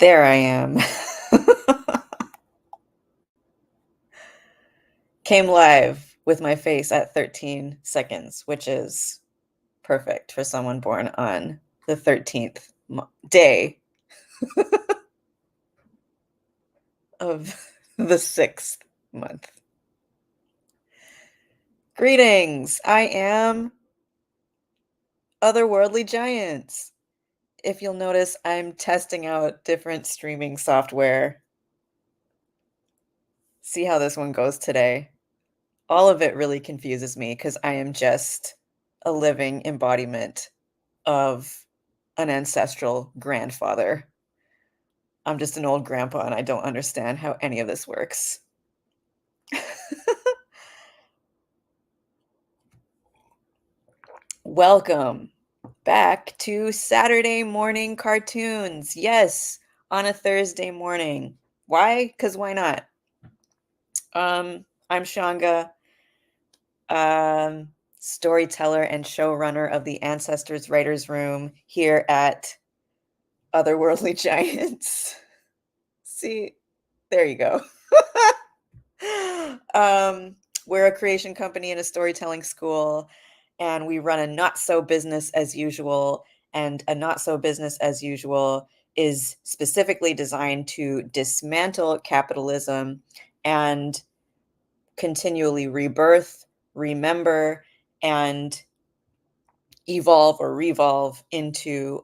There I am. Came live with my face at 13 seconds, which is perfect for someone born on the 13th day of the 6th month. Greetings. I am Otherworldly Giants. If you'll notice, I'm testing out different streaming software. See how this one goes today. All of it really confuses me because I am just a living embodiment of an ancestral grandfather. I'm just an old grandpa and I don't understand how any of this works. Welcome back to Saturday morning cartoons. Yes, on a Thursday morning. Why? Because why not? I'm Shaunga, storyteller and showrunner of the Ancestors Writers Room here at Otherworldly Giants. See, there you go. We're a creation company and a storytelling school, and we run a not so business as usual. And a not so business as usual is specifically designed to dismantle capitalism and continually rebirth, remember, and evolve or revolve into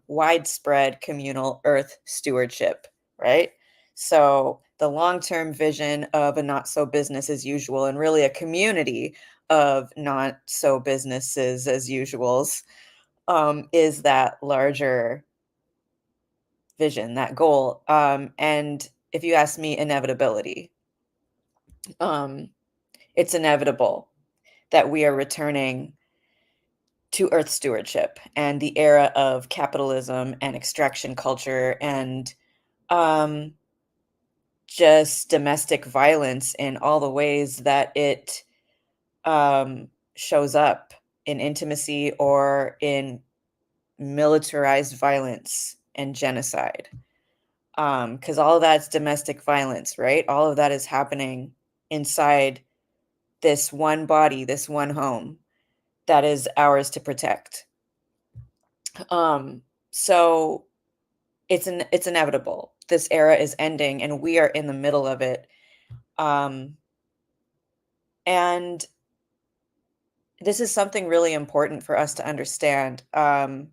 widespread communal Earth stewardship, right? So the long-term vision of a not so business as usual, and really a community of not so businesses as usuals, is that larger vision, that goal. And if you ask me, inevitability. It's inevitable that we are returning to Earth stewardship and the era of capitalism and extraction culture and um, just domestic violence in all the ways that it shows up in intimacy or in militarized violence and genocide. Because all of that's domestic violence, right? All of that is happening inside this one body, this one home that is ours to protect. So it's inevitable. This era is ending and we are in the middle of it. And this is something really important for us to understand. I'm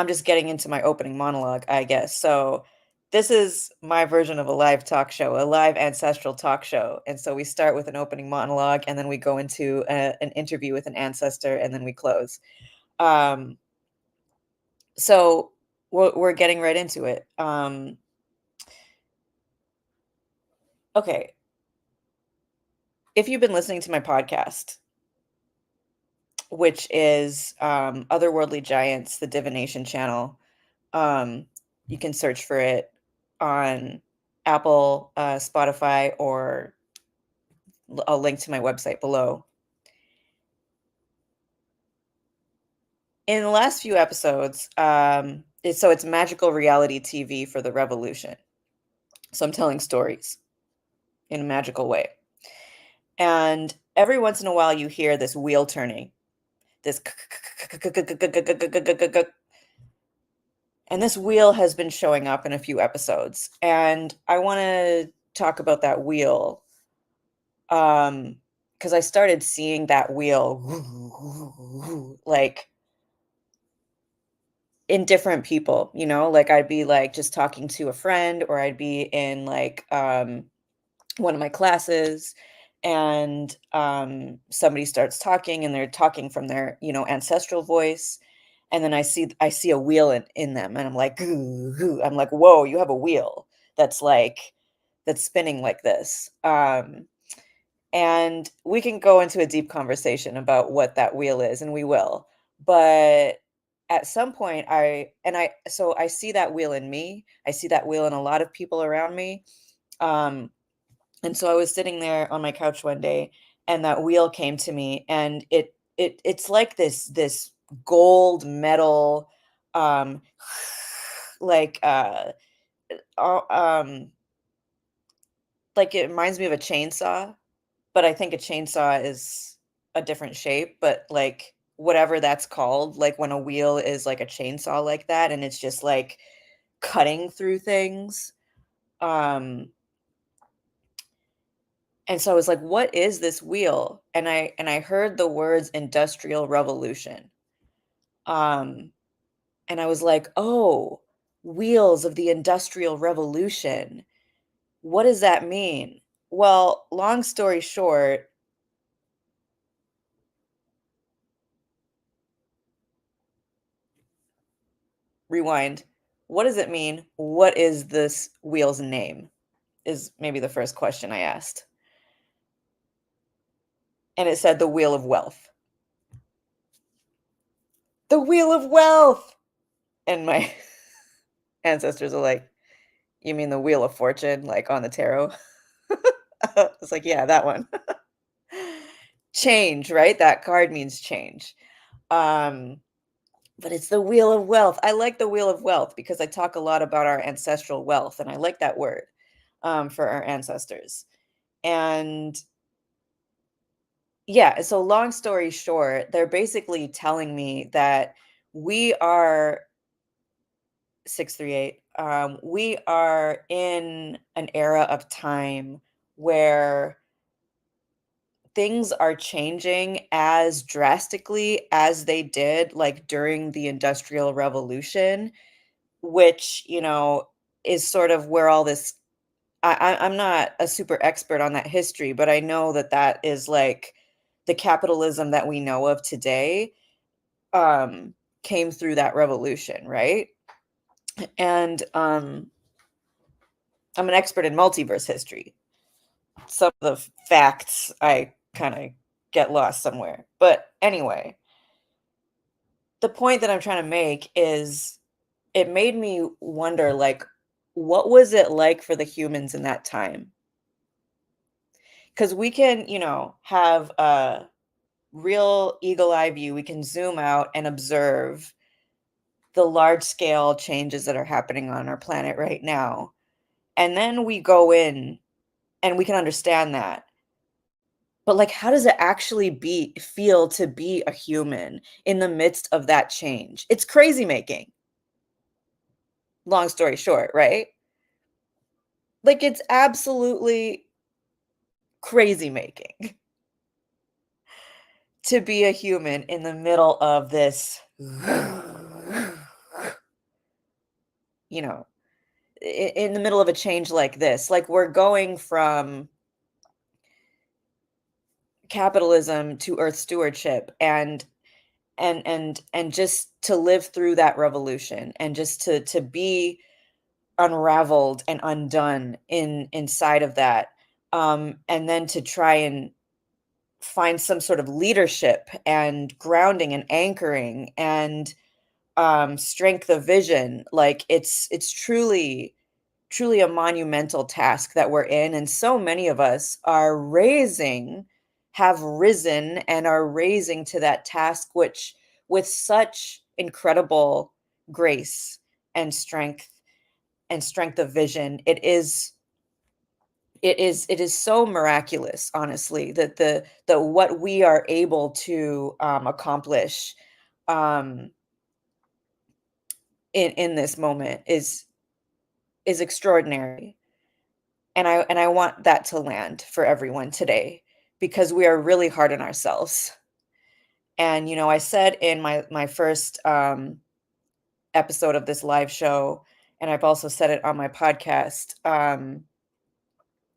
just getting into my opening monologue, I guess. So this is my version of a live talk show, a live ancestral talk show. And so we start with an opening monologue and then we go into an interview with an ancestor and then we close. So we're getting right into it. Okay. If you've been listening to my podcast, which is Otherworldly Giants, the divination channel, you can search for it on Apple, Spotify, or I'll link to my website below. In the last few episodes, it's magical reality TV for the revolution. So I'm telling stories in a magical way. And every once in a while you hear this wheel turning, this and this wheel has been showing up in a few episodes. And I want to talk about that wheel because I started seeing that wheel like in different people, like I'd be like just talking to a friend or I'd be in like one of my classes and somebody starts talking and they're talking from their ancestral voice, and then I see a wheel in them and I'm like, I'm like, whoa, you have a wheel that's spinning like this. And we can go into a deep conversation about what that wheel is, and we will. But at some point so I see that wheel in me, I see that wheel in a lot of people around me. And so I was sitting there on my couch one day and that wheel came to me, and it's like this gold metal, uh, um, like it reminds me of a chainsaw, but I think a chainsaw is a different shape, but like whatever that's called, like when a wheel is like a chainsaw like that and it's just like cutting through things. Um and so I was like, what is this wheel? And I heard the words industrial revolution. Um and I was like, "Oh, wheels of the industrial revolution. What does that mean?" Well, long story short, rewind. What does it mean? What is this wheel's name? Is maybe the first question I asked. And it said the wheel of wealth. The wheel of wealth. And my ancestors are like, "You mean the wheel of fortune, like on the tarot?" It's like, yeah, that one. Change, right? That card means change. Um, but it's the wheel of wealth. I like the wheel of wealth because I talk a lot about our ancestral wealth, and I like that word for our ancestors. And yeah, so long story short, they're basically telling me that we are 638. We are in an era of time where things are changing as drastically as they did like during the Industrial Revolution, which, is sort of where all this I'm not a super expert on that history, but I know that that is like the capitalism that we know of today um, came through that revolution, right? And I'm an expert in multiverse history. Some of the facts I kind of get lost somewhere. But anyway, the point that I'm trying to make is it made me wonder like what was it like for the humans in that time? Cuz we can, have a real eagle eye view. We can zoom out and observe the large scale changes that are happening on our planet right now. And then we go in and we can understand that. But like how does it actually feel to be a human in the midst of that change? It's crazy making. Long story short, right? Like it's absolutely crazy making to be a human in the middle of this you know in the middle of a change like this. Like we're going from capitalism to earth stewardship and just to live through that revolution and just to be unraveled and undone inside of that, and then to try and find some sort of leadership and grounding and anchoring and strength of vision. Like it's truly a monumental task that we're in, and so many of us have risen and are raising to that task, which with such incredible grace and strength of vision. It is so miraculous, honestly, that the what we are able to accomplish um in this moment is extraordinary. And I want that to land for everyone today because we are really hard on ourselves. And I said in my first episode of this live show, and I've also said it on my podcast,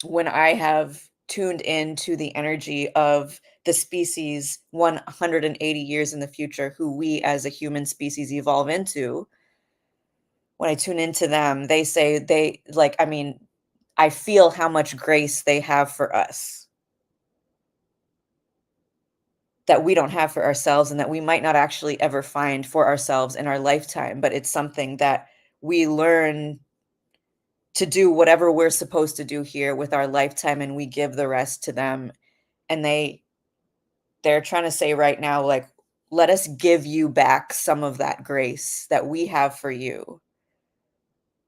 when I have tuned into the energy of the species 180 years in the future, who we as a human species evolve into, when I tune into them, they say I mean, I feel how much grace they have for us that we don't have for ourselves and that we might not actually ever find for ourselves in our lifetime. But it's something that we learn to do whatever we're supposed to do here with our lifetime, and we give the rest to them. And they're trying to say right now, like, let us give you back some of that grace that we have for you.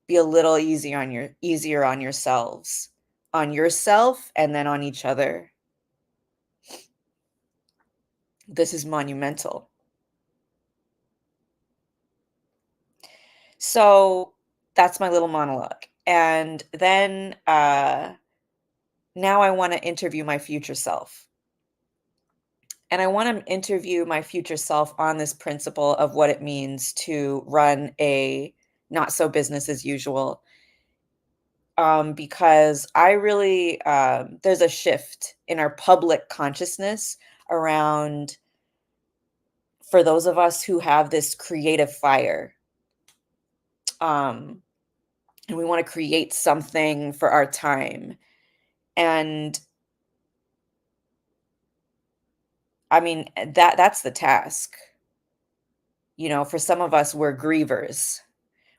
be a little easier on yourselves, on yourself, and then on each other. This is monumental. So that's my little monologue. And then now I want to interview my future self. And I want to interview my future self on this principle of what it means to run a not so business as usual. Because I really, there's a shift in our public consciousness around, for those of us who have this creative fire, um, and we want to create something for our time. And I mean, that's the task. You know, for some of us, we're grievers.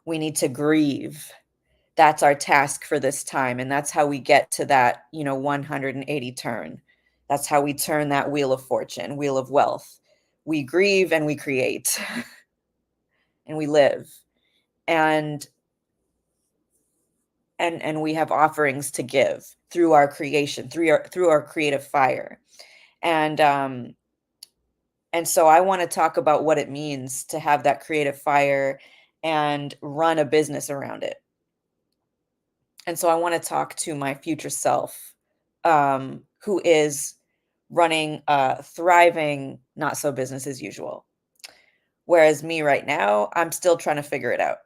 We need to grieve. That's our task for this time. And that's how we get to that, 180 turn. That's how we turn that wheel of fortune, wheel of wealth. We grieve and we create and we live. And we have offerings to give through our creation, through our creative fire. And so I want to talk about what it means to have that creative fire and run a business around it. And so I want to talk to my future self, who is running a thriving, not so business as usual. Whereas me right now, I'm still trying to figure it out.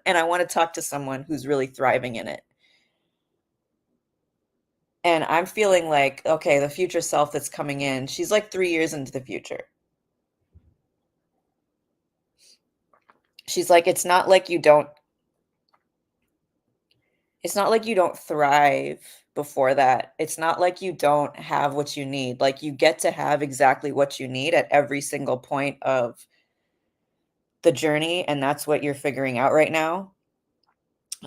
And I want to talk to someone who's really thriving in it. And I'm feeling like, okay, the future self that's coming in, she's like 3 years into the future. She's like, it's not like you don't thrive before that. It's not like you don't have what you need. Like, you get to have exactly what you need at every single point of the journey, and that's what you're figuring out right now.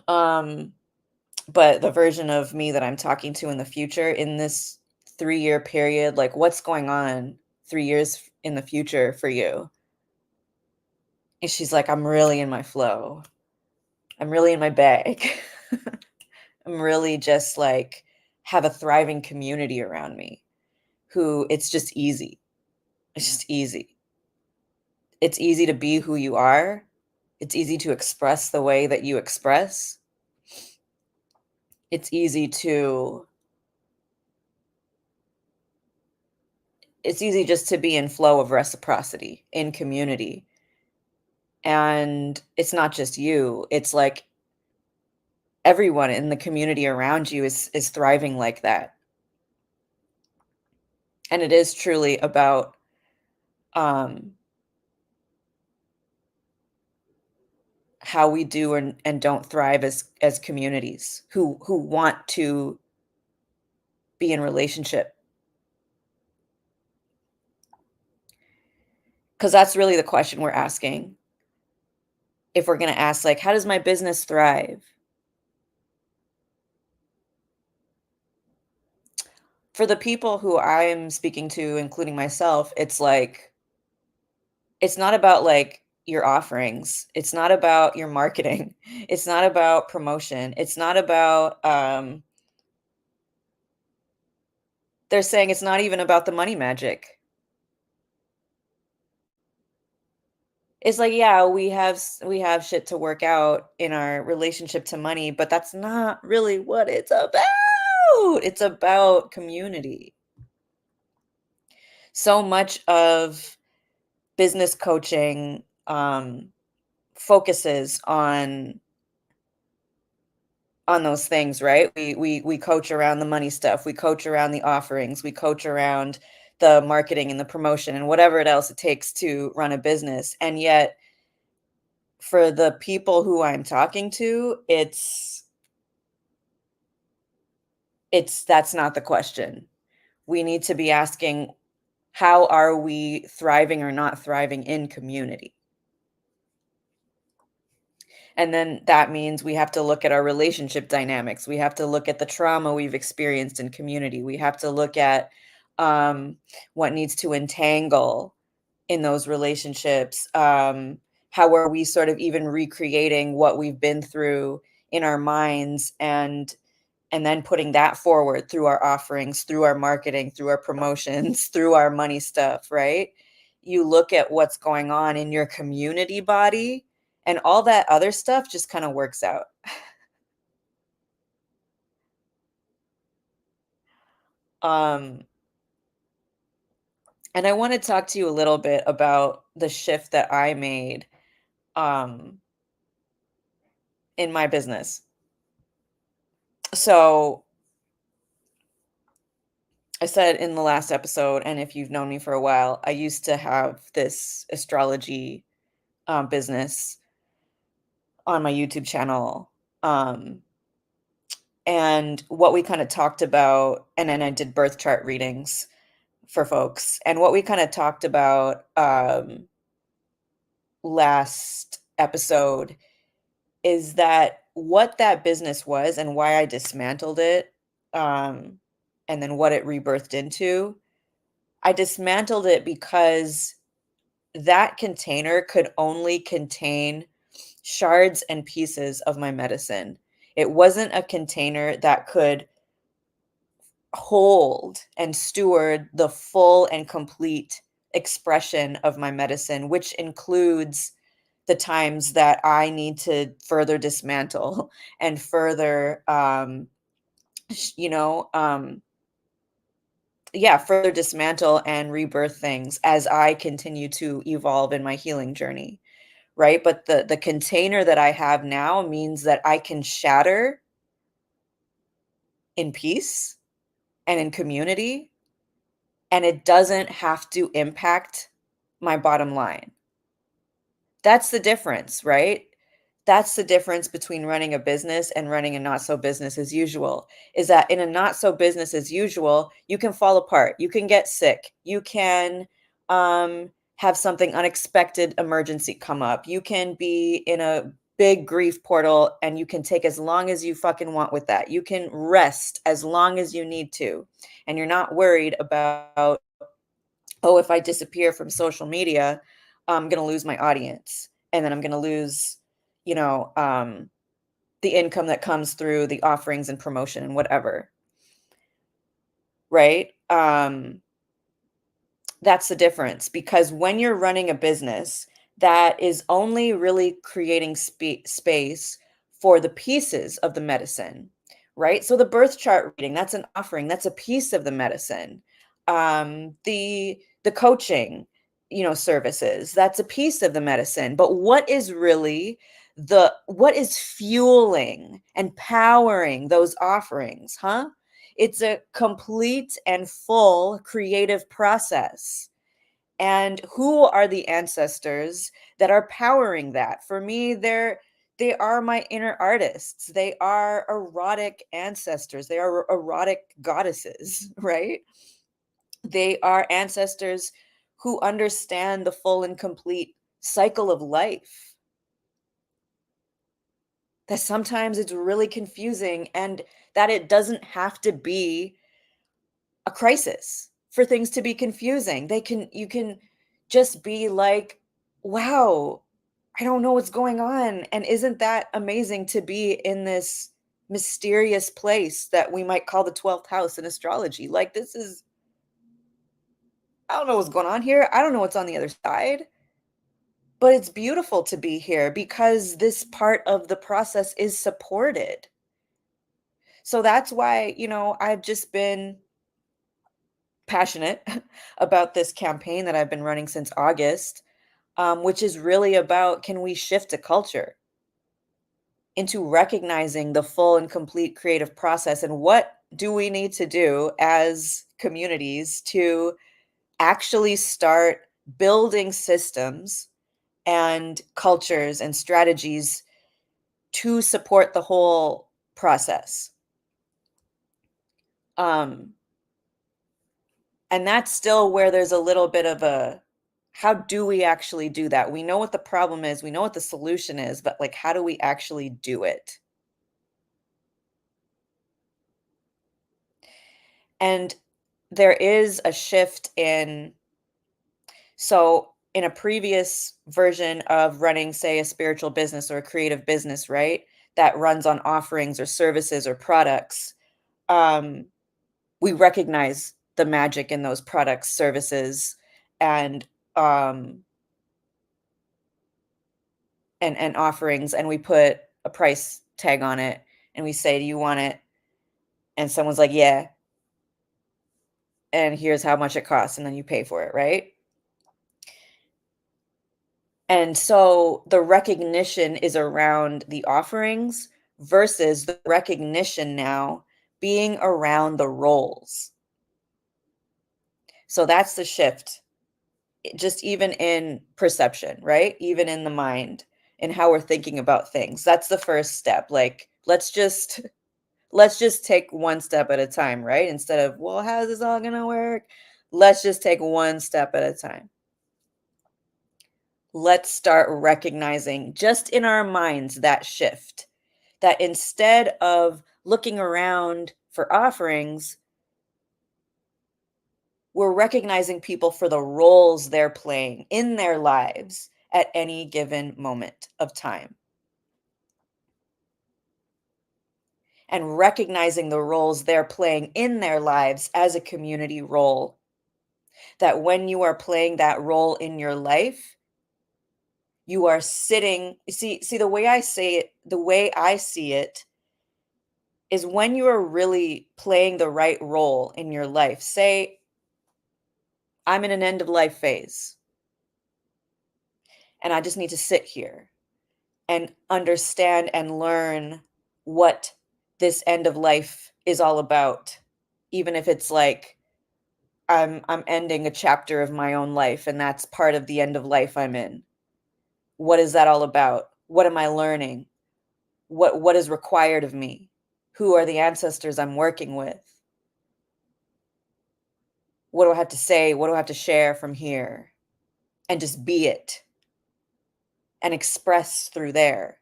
But the version of me that I'm talking to in the future, in this 3-year period, like, what's going on 3 years in the future for you? And she's like, I'm really in my flow. I'm really in my bag. I'm really just like, have a thriving community around me who it's just easy. It's just easy. It's easy to be who you are. It's easy to express the way that you express. It's easy just to be in flow of reciprocity in community. And it's not just you. It's like everyone in the community around you is thriving like that. And it is truly about how we do and don't thrive as communities who want to be in relationship. Because that's really the question we're asking. If we're going to ask, like, how does my business thrive? For the people who I'm speaking to, including myself, it's like, it's not about like your offerings. It's not about your marketing. It's not about promotion. It's not about, they're saying it's not even about the money magic. It's like, yeah, we have shit to work out in our relationship to money, but that's not really what it's about. It's about community. So much of business coaching focuses on those things, right? We coach around the money stuff. We coach around the offerings. We coach around the marketing and the promotion and whatever else it takes to run a business. And yet, for the people who I'm talking to, it's that's not the question. We need to be asking, how are we thriving or not thriving in community? And then that means we have to look at our relationship dynamics. We have to look at the trauma we've experienced in community. We have to look at what needs to entangle in those relationships, how are we sort of even recreating what we've been through in our minds, and then putting that forward through our offerings, through our marketing, through our promotions, through our money stuff, right? You look at what's going on in your community body, and all that other stuff just kind of works out. Um, and I want to talk to you a little bit about the shift that I made um, in my business. So I said in the last episode, and if you've known me for a while, I used to have this astrology business on my YouTube channel. Um, and what we kind of talked about, and then I did birth chart readings for folks. And what we kind of talked about last episode is that what that business was and why I dismantled it, and then what it rebirthed into. I dismantled it because that container could only contain shards and pieces of my medicine. It wasn't a container that could hold and steward the full and complete expression of my medicine, which includes the times that I need to further dismantle and further, you know, yeah, further dismantle and rebirth things as I continue to evolve in my healing journey, right? But the container that I have now means that I can shatter in peace and in community, and it doesn't have to impact my bottom line. That's the difference, right? That's the difference between running a business and running a not so business as usual, is that in a not so business as usual, you can fall apart, you can get sick, you can have something unexpected emergency come up, you can be in a big grief portal and you can take as long as you fucking want with that. You can rest as long as you need to. And you're not worried about, oh, if I disappear from social media, I'm going to lose my audience. And then I'm going to lose, you know, the income that comes through the offerings and promotion and whatever. Right. That's the difference, because when you're running a business that is only really creating space for the pieces of the medicine, right? So the birth chart reading, that's an offering, that's a piece of the medicine. The coaching, you know, services, that's a piece of the medicine. But what is really what is fueling and powering those offerings, huh? It's a complete and full creative process. And who are the ancestors that are powering that? For me, they are my inner artists. They are erotic ancestors. They are erotic goddesses, right? They are ancestors who understand the full and complete cycle of life. That sometimes it's really confusing, and that it doesn't have to be a crisis for things to be confusing. You can just be like, wow, I don't know what's going on. And isn't that amazing to be in this mysterious place that we might call the 12th house in astrology? Like, this is, I don't know what's going on here. I don't know what's on the other side. But it's beautiful to be here because this part of the process is supported. So that's why, you know, I've just been passionate about this campaign that I've been running since August, which is really about, can we shift a culture into recognizing the full and complete creative process? And what do we need to do as communities to actually start building systems and cultures and strategies to support the whole process? Um, And that's still where there's a little bit of a, how do we actually do that? We know what the problem is, we know what the solution is, but like, how do we actually do it? And there is a shift in, so in a previous version of running, say, a spiritual business or a creative business, right? That runs on offerings or services or products. We recognize the magic in those products, services, and um, and offerings, and we put a price tag on it, and we say, "Do you want it?" And someone's like, "Yeah," and here's how much it costs, and then you pay for it, right? And so the recognition is around the offerings versus the recognition now being around the roles. So that's the shift, just even in perception, right? Even in the mind and how we're thinking about things. That's the first step. Like, let's just take one step at a time, right? Instead of, well, how's this all going to work? Let's just take one step at a time. Let's start recognizing just in our minds that shift, that instead of looking around for offerings, we're recognizing people for the roles they're playing in their lives at any given moment of time. And recognizing the roles they're playing in their lives as a community role. That when you are playing that role in your life, you are sitting, see the way I say it, the way I see it is when you are really playing the right role in your life. Say, I'm in an end of life phase and I just need to sit here and understand and learn what this end of life is all about. Even if it's like I'm ending a chapter of my own life and that's part of the end of life I'm in. What is that all about? What am I learning? What is required of me? Who are the ancestors I'm working with? What do I have to say? What do I have to share from here? And just be it and express through there.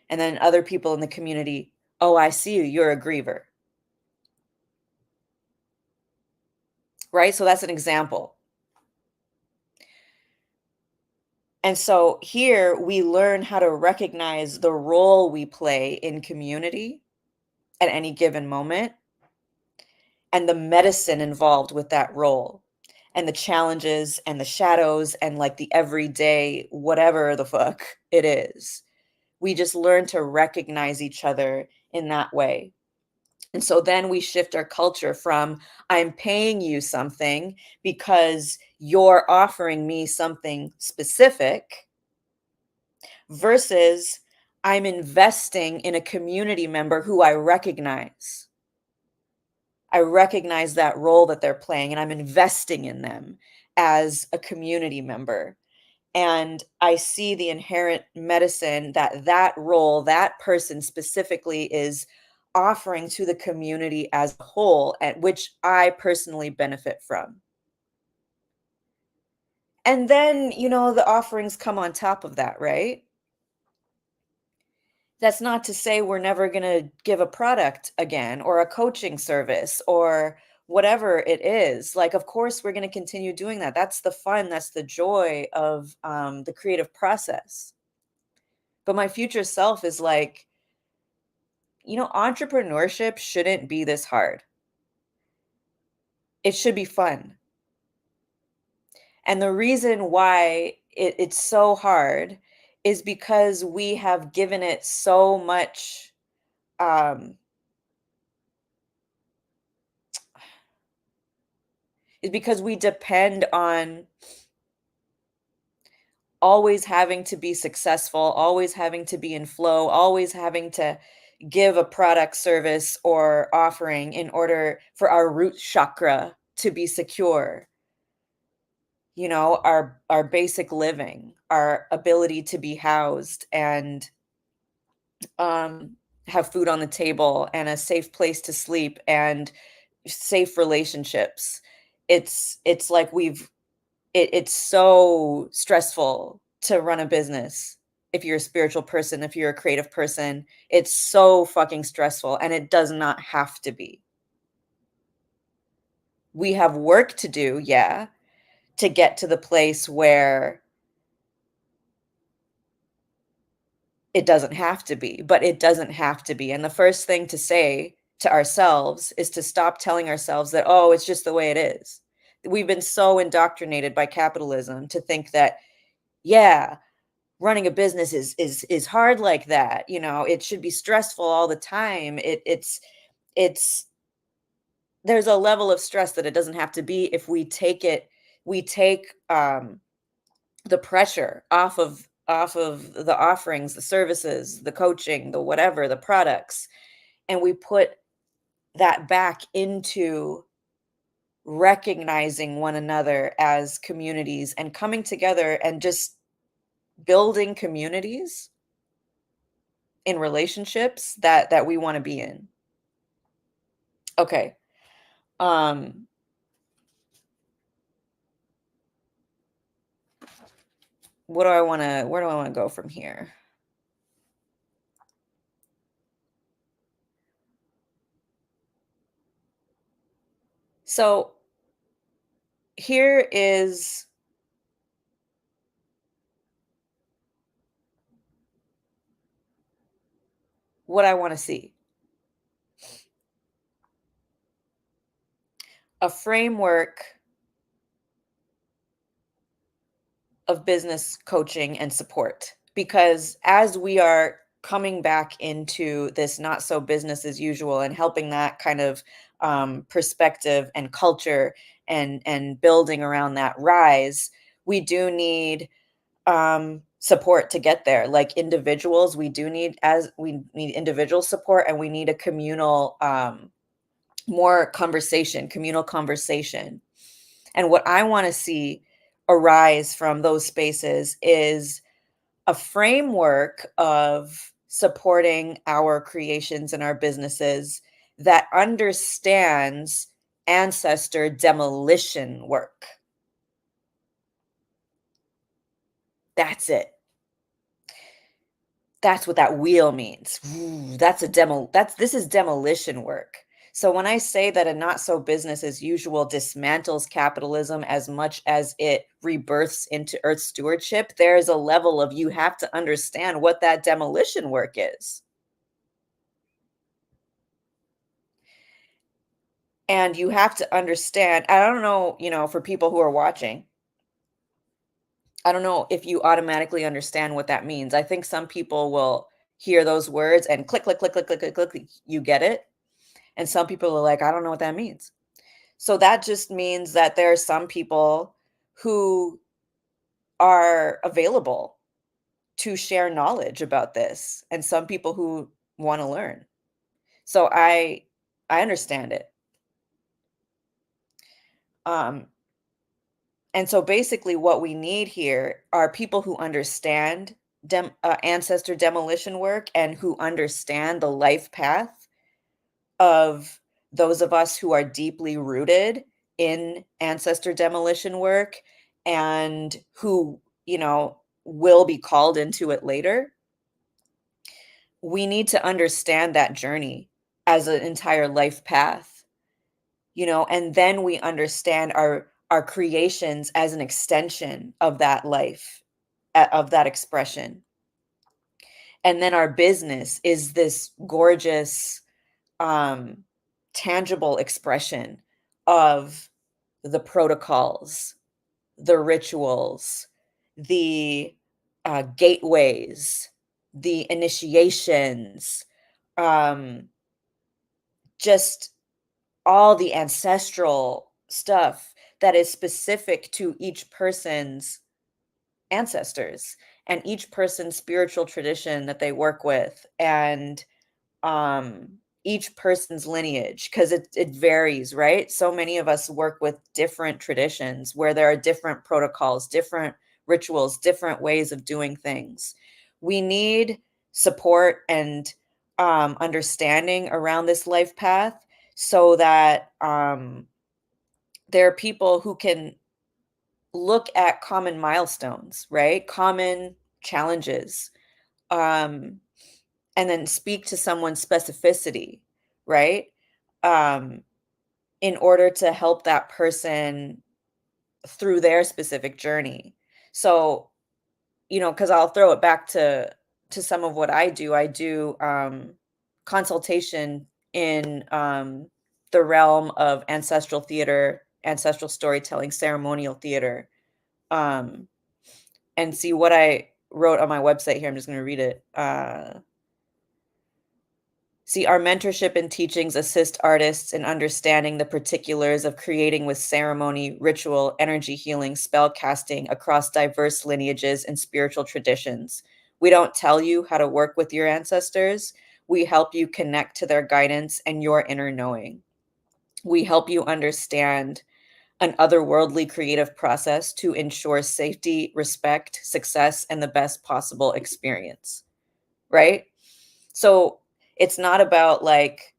And then other people in the community, oh, I see you, you're a griever. Right? So that's an example. And so here we learn how to recognize the role we play in community at any given moment and the medicine involved with that role and the challenges and the shadows and like the everyday, whatever the fuck it is. We just learn to recognize each other in that way. And so then we shift our culture from I'm paying you something because you're offering me something specific versus I'm investing in a community member who I recognize. I recognize that role that they're playing and I'm investing in them as a community member. And I see the inherent medicine that that role, that person specifically is offering to the community as a whole, at which I personally benefit from. And then, the offerings come on top of that, right? That's not to say we're never going to give a product again or a coaching service or whatever it is. Like, of course, we're going to continue doing that. That's the fun. That's the joy of the creative process. But my future self is like, entrepreneurship shouldn't be this hard. It should be fun. And the reason why it's so hard is because we have given it so much um, is because we depend on always having to be successful, always having to be in flow, always having to give a product, service, or offering in order for our root chakra to be secure. Our basic living, our ability to be housed and um, have food on the table and a safe place to sleep and safe relationships. It's like it's so stressful to run a business. If you're a spiritual person, if you're a creative person, it's so fucking stressful and it does not have to be. We have work to do, yeah, to get to the place where It doesn't have to be, but it doesn't have to be. And the first thing to say to ourselves is to stop telling ourselves that, oh, it's just the way it is. We've been so indoctrinated by capitalism to think that, yeah, running a business is hard like that. You know, it should be stressful all the time. It's there's a level of stress that it doesn't have to be if we take the pressure off of the offerings, the services, the coaching, the whatever, the products, and we put that back into recognizing one another as communities and coming together and just building communities in relationships that we want to be in. Okay. Um where do I want to go from here? So here is what I want to see. A framework of business coaching and support, because as we are coming back into this not so business as usual and helping that kind of perspective and culture and building around that rise, we do need support to get there. Like individuals, we need individual support, and we need a communal more conversation, communal conversation. And what I want to see arise from those spaces is a framework of supporting our creations and our businesses that understands ancestor demolition work. That's it. That's what that wheel means. Ooh, this is demolition work. So when I say that a not so business as usual dismantles capitalism as much as it rebirths into Earth stewardship, there is a level of you have to understand what that demolition work is. And you have to understand, I don't know, for people who are watching, I don't know if you automatically understand what that means. I think some people will hear those words and click, click, click, click, click, click, click, you get it. And some people are like, I don't know what that means. So that just means that there are some people who are available to share knowledge about this and some people who want to learn. So I understand it. Um and so basically what we need here are people who understand ancestor demolition work and who understand the life path of those of us who are deeply rooted in ancestor demolition work and who, will be called into it later. We need to understand that journey as an entire life path, and then we understand our creations as an extension of that life, of that expression. And then our business is this gorgeous um, tangible expression of the protocols, the rituals, the gateways, the initiations, um, just all the ancestral stuff that is specific to each person's ancestors and each person's spiritual tradition that they work with. And um each person's lineage, because it varies, right? So many of us work with different traditions where there are different protocols, different rituals, different ways of doing things. We need support and understanding around this life path so that there are people who can look at common milestones, right? Common challenges, um and then speak to someone's specificity, right? Um, in order to help that person through their specific journey. So, because I'll throw it back to to some of what I do consultation in the realm of ancestral theater, ancestral storytelling, ceremonial theater. Um, and see what I wrote on my website here. I'm just going to read it. See, our mentorship and teachings assist artists in understanding the particulars of creating with ceremony, ritual, energy healing, spell casting across diverse lineages and spiritual traditions. We don't tell you how to work with your ancestors. We help you connect to their guidance and your inner knowing. We help you understand an otherworldly creative process to ensure safety, respect, success, and the best possible experience. Right? So it's not about like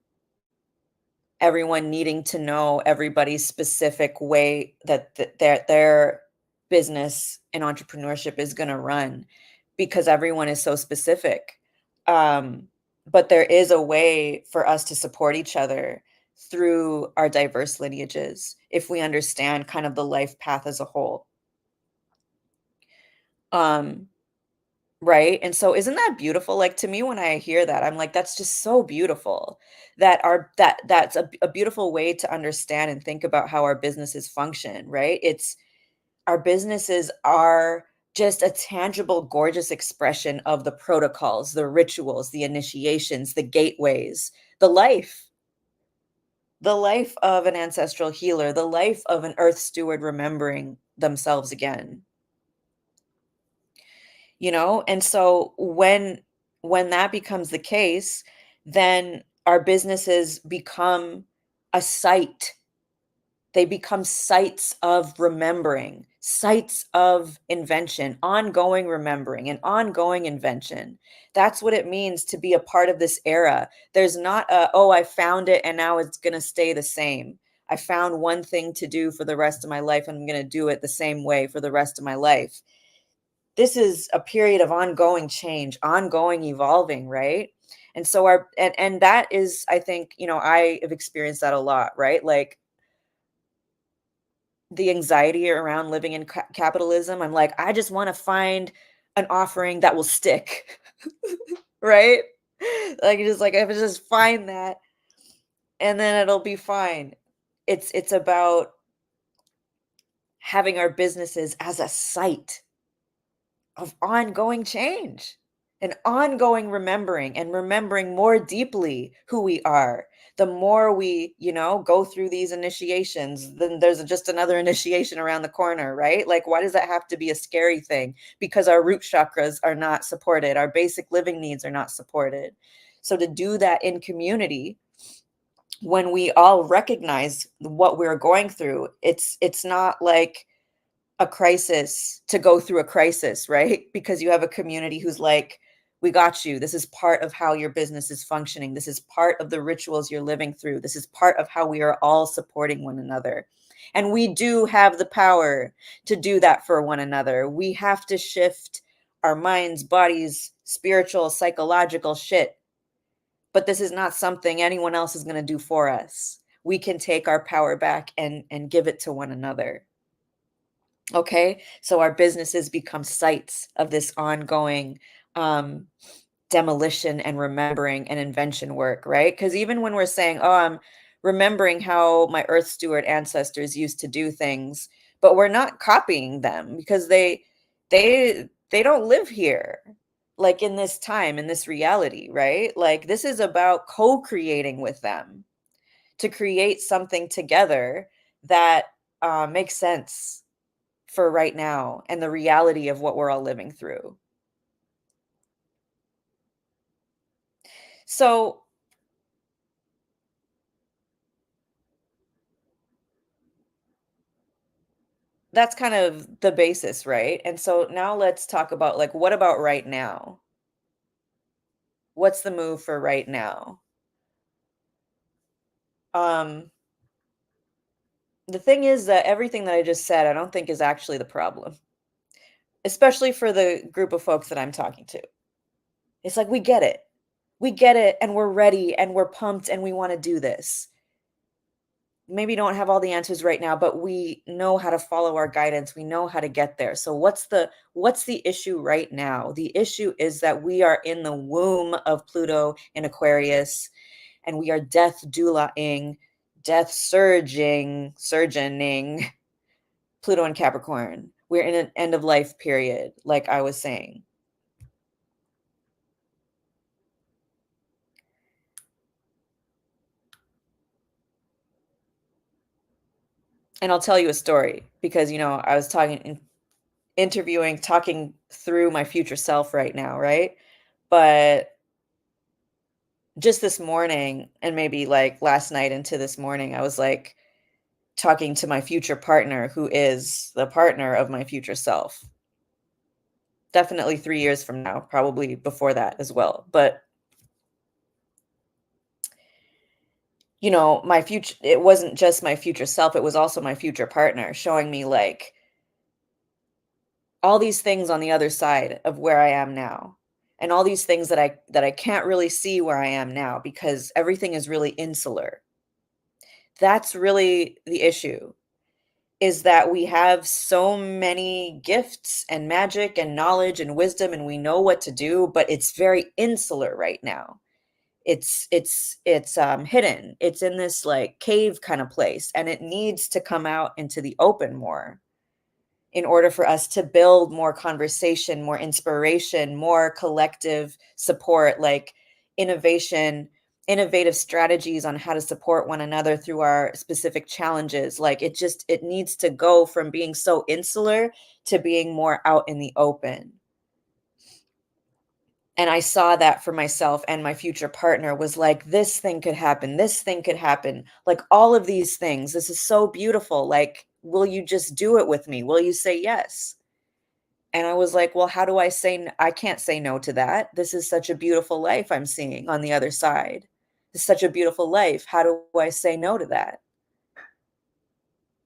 everyone needing to know everybody's specific way that their business and entrepreneurship is going to run, because everyone is so specific. Um, but there is a way for us to support each other through our diverse lineages if we understand kind of the life path as a whole. Um, Right? And so isn't that beautiful? Like, to me, when I hear that, I'm like, that's just so beautiful that that's a beautiful way to understand and think about how our businesses function, right? It's our businesses are just a tangible, gorgeous expression of the protocols, the rituals, the initiations, the gateways, the life of an ancestral healer, the life of an earth steward remembering themselves again. And so when that becomes the case, then our businesses become a site. They become sites of remembering, sites of invention, ongoing remembering and ongoing invention. That's what it means to be a part of this era. There's not oh, I found it and now it's going to stay the same. I found one thing to do for the rest of my life and I'm going to do it the same way for the rest of my life. This is a period of ongoing change, ongoing evolving, right? And so and that is, I think, I have experienced that a lot, right? Like the anxiety around living in capitalism. I'm like, I just want to find an offering that will stick, right? Like just like if I just find that and then it'll be fine. It's about having our businesses as a site of ongoing change and ongoing remembering and remembering more deeply who we are. The more we, go through these initiations, then there's just another initiation around the corner, right? Like, why does that have to be a scary thing? Because our root chakras are not supported, our basic living needs are not supported. So to do that in community, when we all recognize what we're going through, it's not like a crisis to go through a crisis, right? Because you have a community who's like, we got you. This is part of how your business is functioning. This is part of the rituals you're living through. This is part of how we are all supporting one another. And we do have the power to do that for one another. We have to shift our minds, bodies, spiritual, psychological shit. But this is not something anyone else is going to do for us. We can take our power back and give it to one another. Okay, so our businesses become sites of this ongoing um, demolition and remembering and invention work, right? Because even when we're saying, oh, I'm remembering how my Earth Steward ancestors used to do things, but we're not copying them because they don't live here, like in this time, in this reality, right? Like this is about co-creating with them to create something together that makes sense for right now and the reality of what we're all living through. So that's kind of the basis, right? And so now let's talk about like, what about right now? What's the move for right now? Um, the thing is that everything that I just said, I don't think is actually the problem, especially for the group of folks that I'm talking to. It's like, we get it. We get it and we're ready and we're pumped and we want to do this. maybe don't have all the answers right now, but we know how to follow our guidance. We know how to get there. So what's the issue right now? The issue is that we are in the womb of Pluto in Aquarius, and we are death doulaing, death surgeoning Pluto in Capricorn. We're in an end of life period, like I was saying. And I'll tell you a story because, I was talking through my future self right now, right? But just this morning, and maybe like last night into this morning, I was like talking to my future partner, who is the partner of my future self. Definitely 3 years from now, probably before that as well. But my future, it wasn't just my future self, it was also my future partner showing me like all these things on the other side of where I am now. And all these things that I can't really see where I am now because everything is really insular. That's really the issue, is that we have so many gifts and magic and knowledge and wisdom, and we know what to do, but it's very insular right now. It's hidden. It's in this like cave kind of place, and it needs to come out into the open more in order for us to build more conversation, more inspiration, more collective support, like innovation, innovative strategies on how to support one another through our specific challenges. Like it needs to go from being so insular to being more out in the open. And I saw that for myself, and my future partner was like, this thing could happen. This thing could happen. Like all of these things. This is so beautiful. Like, will you just do it with me? Will you say yes? And I was like, well, how do I say, I can't say no to that. This is such a beautiful life I'm seeing on the other side. It's such a beautiful life. How do I say no to that?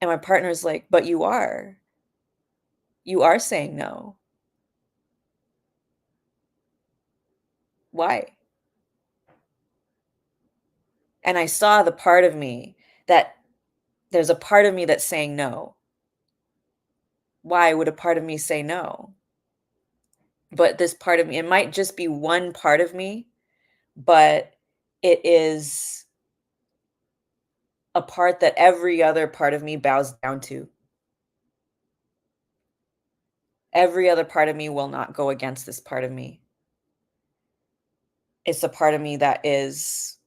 And my partner's like, but you are. You are saying no. Why? And I saw the part of me that there's a part of me that's saying no. Why would a part of me say no? But this part of me, it might just be one part of me, but it is a part that every other part of me bows down to. Every other part of me will not go against this part of me. It's a part of me that is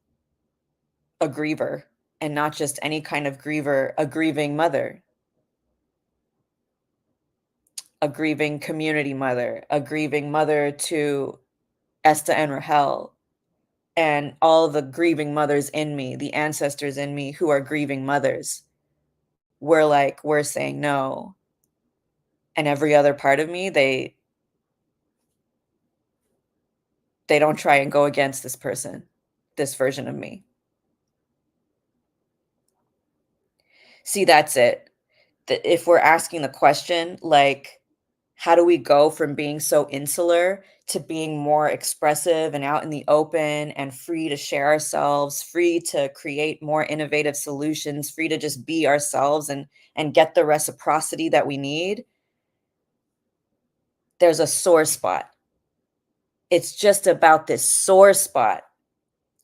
a griever, and not just any kind of griever, a grieving mother, a grieving community mother, a grieving mother to Esta and Rahel, and all the grieving mothers in me, the ancestors in me who are grieving mothers. We're saying no. And every other part of me, they don't try and go against this person, this version of me. See, that's it. If we're asking the question, like, how do we go from being so insular to being more expressive and out in the open and free to share ourselves, free to create more innovative solutions, free to just be ourselves and get the reciprocity that we need? There's a sore spot. It's just about this sore spot.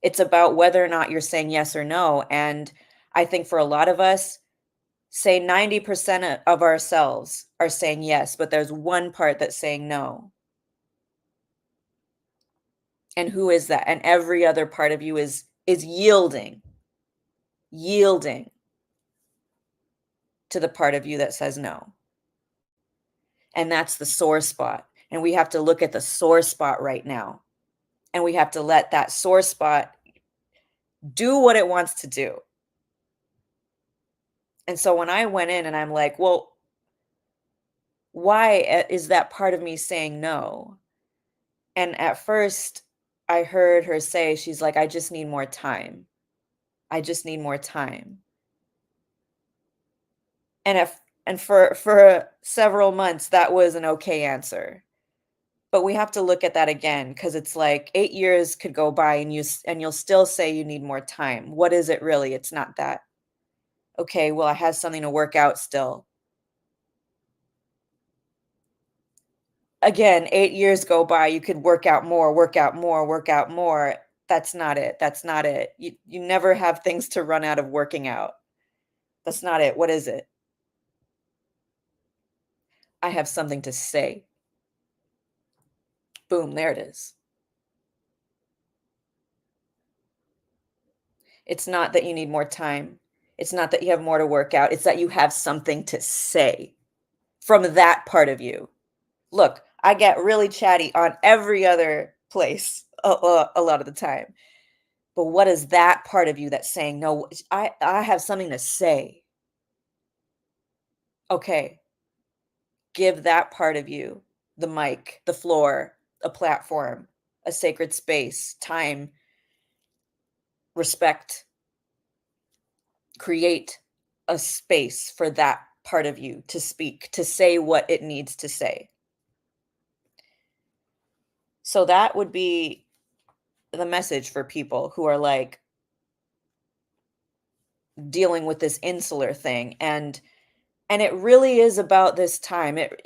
It's about whether or not you're saying yes or no. And I think for a lot of us, say 90% of ourselves are saying yes, but there's one part that's saying no. And who is that? And every other part of you is yielding to the part of you that says no. And that's the sore spot. And we have to look at the sore spot right now. And we have to let that sore spot do what it wants to do. And so when I went in and I'm like, well, why is that part of me saying no? And at first I heard her say, she's like, I just need more time. I just need more time. And for several months that was an okay answer. But we have to look at that again, because it's like 8 years could go by and you'll still say you need more time. What is it really? It's not that. Okay, well, I have something to work out still. Again, 8 years go by, you could work out more, work out more, work out more. That's not it, that's not it. You never have things to run out of working out. That's not it. What is it? I have something to say. Boom, there it is. It's not that you need more time. It's not that you have more to work out. It's that you have something to say from that part of you. Look, I get really chatty on every other place a lot of the time. But what is that part of you that's saying, no, I have something to say? Okay, give that part of you the mic, the floor, a platform, a sacred space, time, respect. Create a space for that part of you to speak, to say what it needs to say. So that would be the message for people who are like dealing with this insular thing. And it really is about this time. It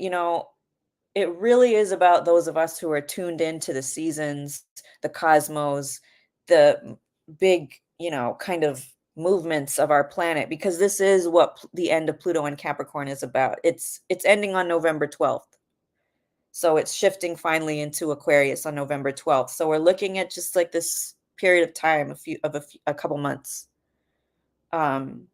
really is about those of us who are tuned into the seasons, the cosmos, the big, kind of movements of our planet, because this is what the end of Pluto and Capricorn is about. It's ending on November 12th. So it's shifting finally into Aquarius on November 12th. So we're looking at just like this period of time, a couple months. Um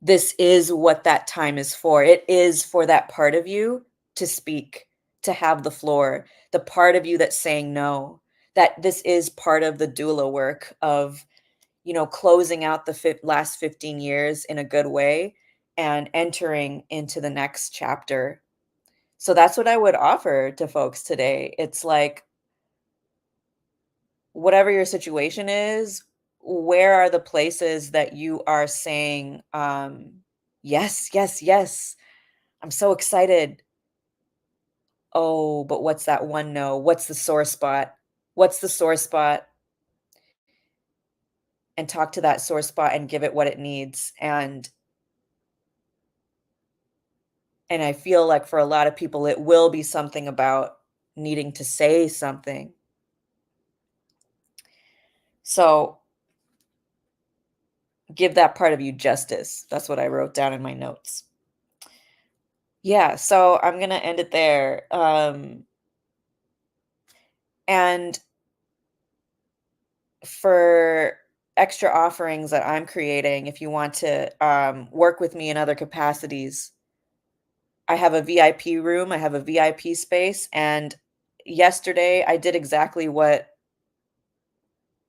this is what that time is for. It is for that part of you to speak, to have the floor, the part of you that's saying no. That this is part of the doula work of, closing out the last 15 years in a good way and entering into the next chapter. So that's what I would offer to folks today. It's like, whatever your situation is, where are the places that you are saying, yes, yes, yes, I'm so excited. Oh, but what's that one no? What's the sore spot? What's the sore spot? And talk to that sore spot and give it what it needs. And I feel like for a lot of people, it will be something about needing to say something. So give that part of you justice. That's what I wrote down in my notes. Yeah, so I'm gonna end it there. And for extra offerings that I'm creating, if you want to work with me in other capacities, I have a VIP room, I have a VIP space, and yesterday I did exactly what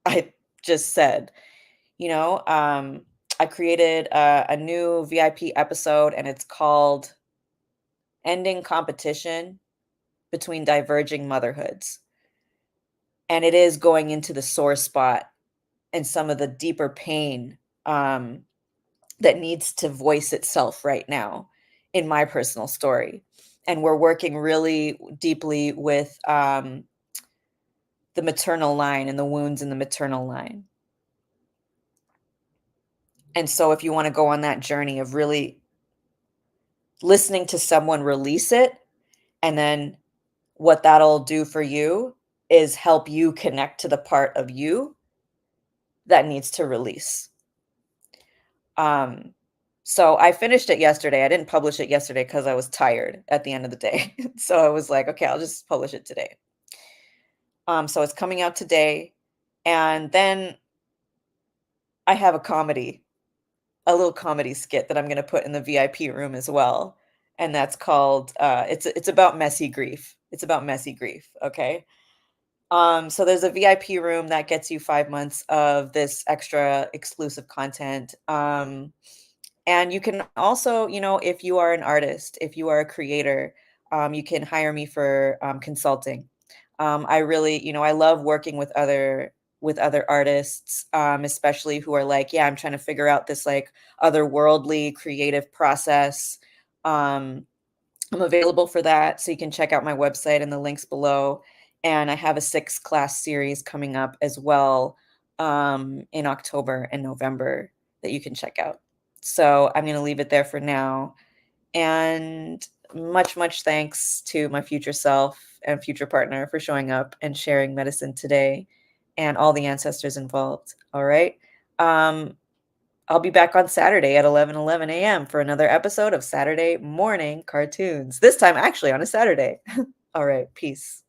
I just said. You know, I created a new VIP episode, and it's called Ending Competition Between Diverging Motherhoods. And it is going into the sore spot and some of the deeper pain that needs to voice itself right now in my personal story. And we're working really deeply with the maternal line and the wounds in the maternal line. And so if you want to go on that journey of really listening to someone release it, and then what that'll do for you is help you connect to the part of you that needs to release. Um, so I finished it yesterday. I didn't publish it yesterday because I was tired at the end of the day. So I was like, okay, I'll just publish it today. So it's coming out today. And then I have a little comedy skit that I'm gonna put in the VIP room as well. And that's called it's about messy grief. It's about messy grief. Okay. So there's a VIP room that gets you 5 months of this extra exclusive content. And you can also, if you are an artist, if you are a creator, you can hire me for consulting. I really, I love working with other artists, especially who are like, yeah, I'm trying to figure out this like otherworldly creative process. I'm available for that, so you can check out my website and the links below. And I have a 6-class series coming up as well in October and November. that you can check out. So I'm going to leave it there for now. And much thanks to my future self and future partner for showing up and sharing medicine today and all the ancestors involved. All right. Um, I'll be back on Saturday at 11:11 a.m. for another episode of Saturday Morning Cartoons. This time, actually, on a Saturday. All right. Peace.